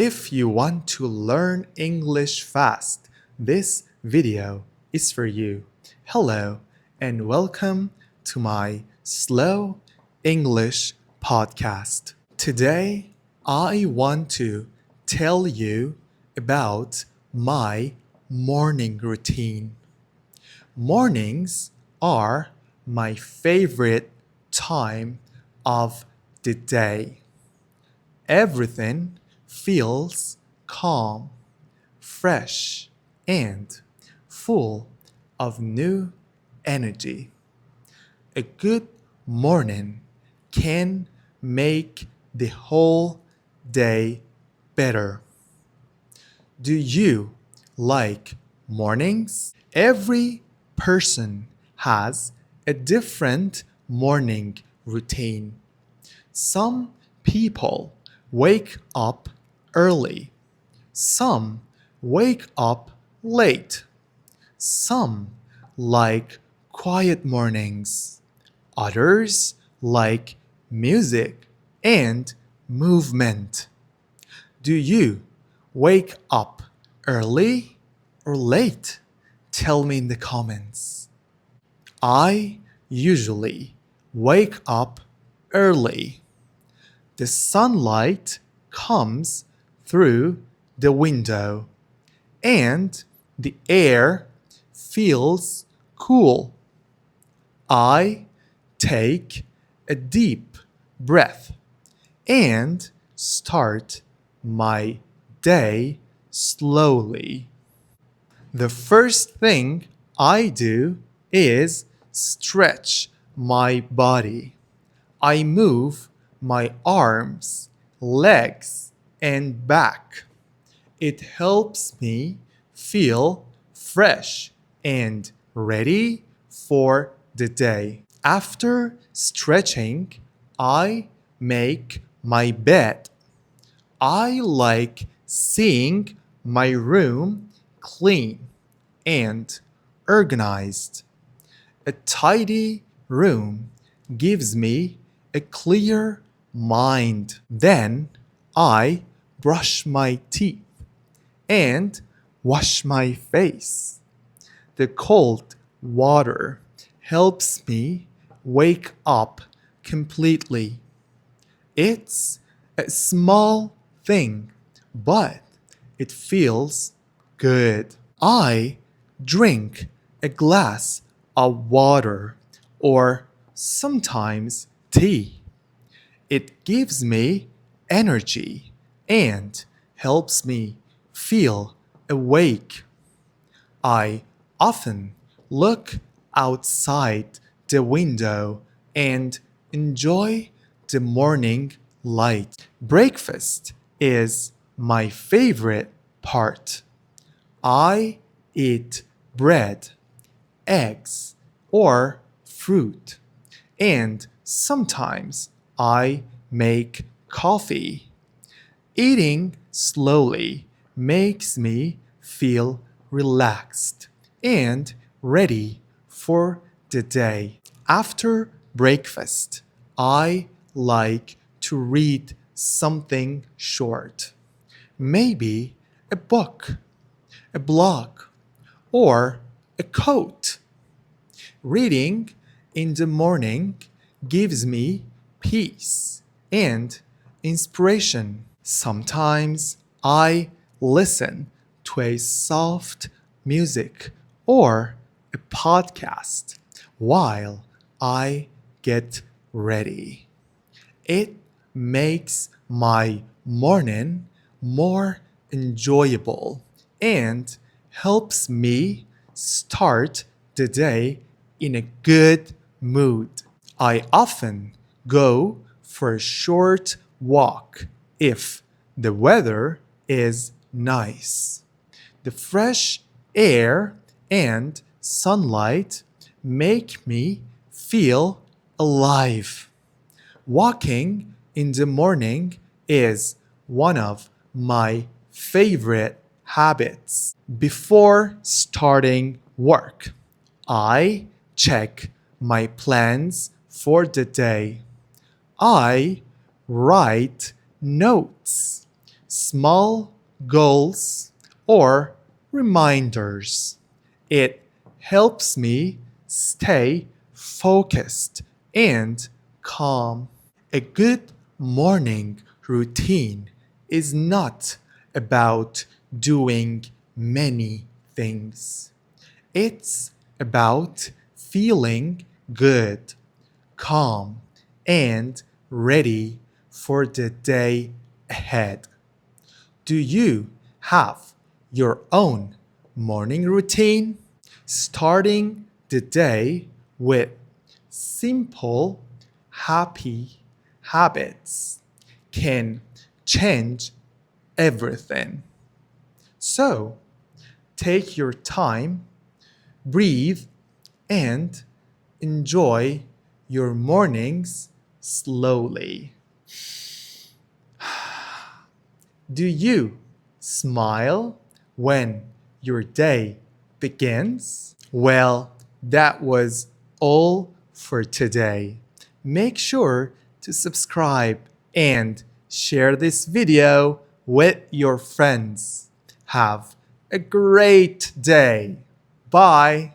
If you want to learn English fast, this video is for you. Hello and welcome to my Slow English podcast. Today, I want to tell you about my morning routine. Mornings are my favorite time of the day. Everything feels calm, fresh, and full of new energy. A good morning can make the whole day better. Do you like mornings? Every person has a different morning routine. Some people wake up early. Some wake up late. Some like quiet mornings. Others like music and movement. Do you wake up early or late? Tell me in the comments. I usually wake up early. The sunlight comes through the window and the air feels cool. I take a deep breath and start my day slowly. The first thing I do is stretch my body. I move my arms, legs, and back. It helps me feel fresh and ready for the day. After stretching, I make my bed. I like seeing my room clean and organized. A tidy room gives me a clear mind. Then I brush my teeth and wash my face. The cold water helps me wake up completely. It's a small thing, but it feels good. I drink a glass of water or sometimes tea. It gives me energy and helps me feel awake. I often look outside the window and enjoy the morning light. Breakfast is my favorite part. I eat bread, eggs, or fruit, and sometimes I make coffee. Eating slowly makes me feel relaxed and ready for the day. After breakfast, I like to read something short. Maybe a book, a blog, or a quote. Reading in the morning gives me peace and inspiration. Sometimes I listen to a soft music or a podcast while I get ready. It makes my morning more enjoyable and helps me start the day in a good mood. I often go for a short walk if the weather is nice. The fresh air and sunlight make me feel alive. Walking in the morning is one of my favorite habits. Before starting work, I check my plans for the day. I write notes. small goals or reminders. It helps me stay focused and calm. A good morning routine is not about doing many things. It's about feeling good, calm, and ready for the day ahead. Do you have your own morning routine? Starting the day with simple, happy habits can change everything. So, take your time, breathe, and enjoy your mornings slowly. Do you smile when your day begins? Well, that was all for today. Make sure to subscribe and share this video with your friends. Have a great day. Bye.